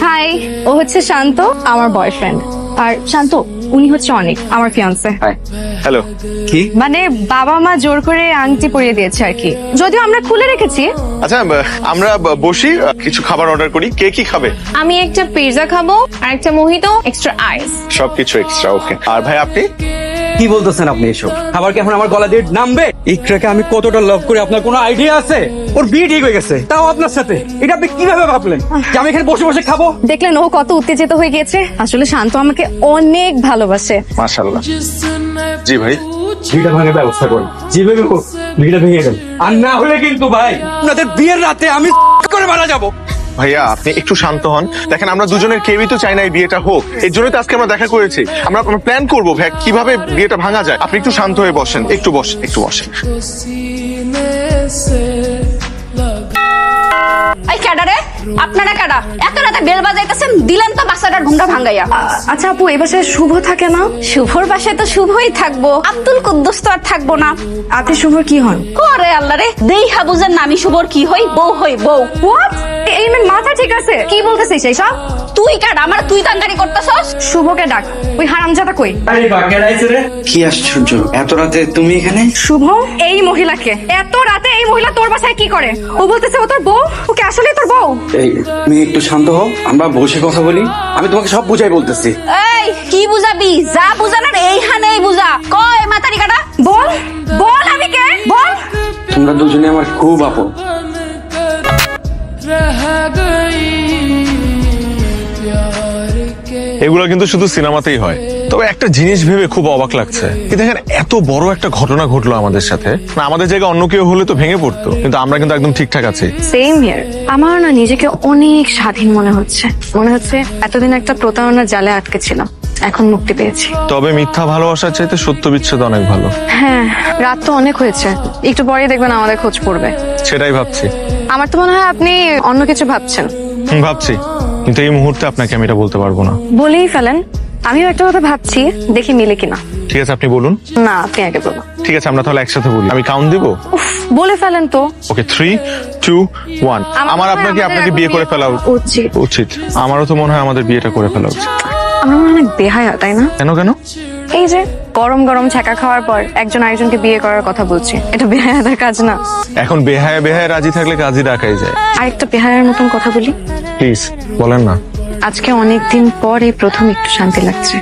High, ও হচ্ছে শান্ত, আমার boyfriend. আর শান্ত, উনি হচ্ছে অনেক, আমার ফিয়ান্সে। হ্যালো। কি? মানে বাবা মা জোর করে আংটি পরিয়ে দিয়েছে আর কি, যদিও আমরা খুলে রেখেছি। আচ্ছা, আমরা বসি, কিছু খাবার অর্ডার করি। কে কি খাবে? আমি একটা পিৎজা খাবো আর একটা মোহিতো, এক্সট্রা আইস। সবকিছু এক্সট্রা, ওকে। আর ভাই আপনি? কি বলতেছেন আপনি এসব? খাবার কি এখন আমার গলা দিয়ে নামবে? ইকরাকে আমি কতটা লাভ করি আপনার কোনো আইডিয়া আছে? ওর বিয়ে ঠিক হয়ে গেছে, তাও আপনার সাথে। এটা আপনি কিভাবে ভাবলেন যে আমি এখানে বসে বসে খাবো? দেখলেন ও কত উত্তেজিত হয়ে গিয়েছে। আসলে শান্ত আমাকে অনেক ভালোবাসে। মাশাআল্লাহ। জি ভাই, বিয়েটা ভাঙার ব্যবস্থা করুন, যেভাবে হোক বিয়েটা ভেঙে দেন। আর না হলে কিন্তু ভাই আপনাদের বিয়ের রাতে আমি করে মারা যাবো। ভাইয়া আপনি একটু শান্ত হন। দেখেন, আমরা দুজনের কেউই তো চাই না এই বিয়েটা হোক। এর জন্যই তো আজকে আমরা দেখা করেছি। আমরা প্ল্যান করবো ভাই কিভাবে বিয়েটা ভাঙা যায়। আপনি একটু শান্ত হয়ে বসেন, একটু বসেন, একটু বসেন। এই ক্যাডারে, আপনারা কারা? এত রাতে বেল বাজাইতেছেন, দিলেন তো বাচ্চাটার ঘুমটা ভাঙ্গাইয়া। আচ্ছা আপু, এ বাসায় শুভ থাকে না? শুভর বাসায় তো শুভই থাকবো, আব্দুল কুদ্দুস তো আর থাকবো না। আপনি শুভর কি হন? ওরে আল্লাহ রে, দেইহা বুঝেন না আমি শুভর কি হই? বউ হই, বউ। হোয়াট? এই মেয়ের মাথা ঠিক আছে? কি বলতেছিস এইসব? তুই কার আমার তুই তাঙ্গারি করতেছস? শুভকে ডাক, ওই হারামজাদা কই? আরে বাকের আইছে রে। কি আশ্চর্য, এত রাতে তুমি এখানে? শুভ, এই মহিলাকে এত রাতে এই মহিলা তোর বাসায় কি করে? ও বলতেছে ও তোর বউ, ওকে আসলে তোর বউ? এই তুমি একটু শান্ত হও, আমরা বসে কথা বলি। আমি তোমাকে সব বুঝাই বলতেছি। এই কি বুঝাবি? যা বুঝানোর এইখানেই বুঝা। কয় মাতারি কাটা? বল বল, আমি কে? বল। তোমরা দুজনে আমার খুব আপন। এগুলো কিন্তু শুধু সিনেমাতেই হয়। তবে একটা জিনিস ভেবে খুব অবাক লাগছে, কি দেখেন এত বড় একটা ঘটনা ঘটলো আমাদের সাথে। না আমাদের জায়গায় অন্য কেউ হলে তো ভেঙে পড়তো, কিন্তু আমরা কিন্তু একদম ঠিকঠাক আছি। Same here. আমার না নিজেকে অনেক স্বাধীন মনে হচ্ছে। মনে হচ্ছে এতদিন একটা প্রতারণার জালে আটকে ছিলাম, এখন মুক্তি পেয়েছি। তবে মিথ্যা ভালোবাসার চাইতে সত্য বিচ্ছেদ অনেক ভালো। হ্যাঁ, রাত তো অনেক হয়েছে, একটু পরেই দেখবেন আমাদের খোঁজ পড়বে। সেটাই ভাবছি। আমার তো মনে হয় আপনি অন্য কিছু ভাবছেন। ভাবছি, কিন্তু এই মুহূর্তে আপনাকে আমি এটা বলতে পারবো না। বলেই ফেলেন। আমিও একটা কথা ভাবছি, দেখি মিলে কিনা। ঠিক আছে, আপনি বলুন। না, আপনি আগে বলুন। ঠিক আছে, আমরা তাহলে একসাথে বলি। আমি কাউন্ট দিব। উফ, বলে ফেলেন তো। ওকে, 3, 2, 1। আমার আপনাকে বিয়ে করে ফেলা উচিত। উচিত। আমারও তো মনে হয় আমাদের বিয়েটা করে ফেলা উচিত। আমরা মনে হয় অনেক বেহায়া, তাই না? কেন কেন? এই যে গরম গরম ছ্যাঁকা খাওয়ার পর একজন আরেকজনকে বিয়ে করার কথা বলছি, এটা বেহায়াদের কাজ না? এখন বেহায়া বেহায়া রাজি থাকলে কাজই ডাকাই যায়। আরেকটা বেহায়ার মতন কথা বলি, প্লিজ বলেন না। আজকে অনেকদিন পর এই প্রথম একটু শান্তি লাগছে।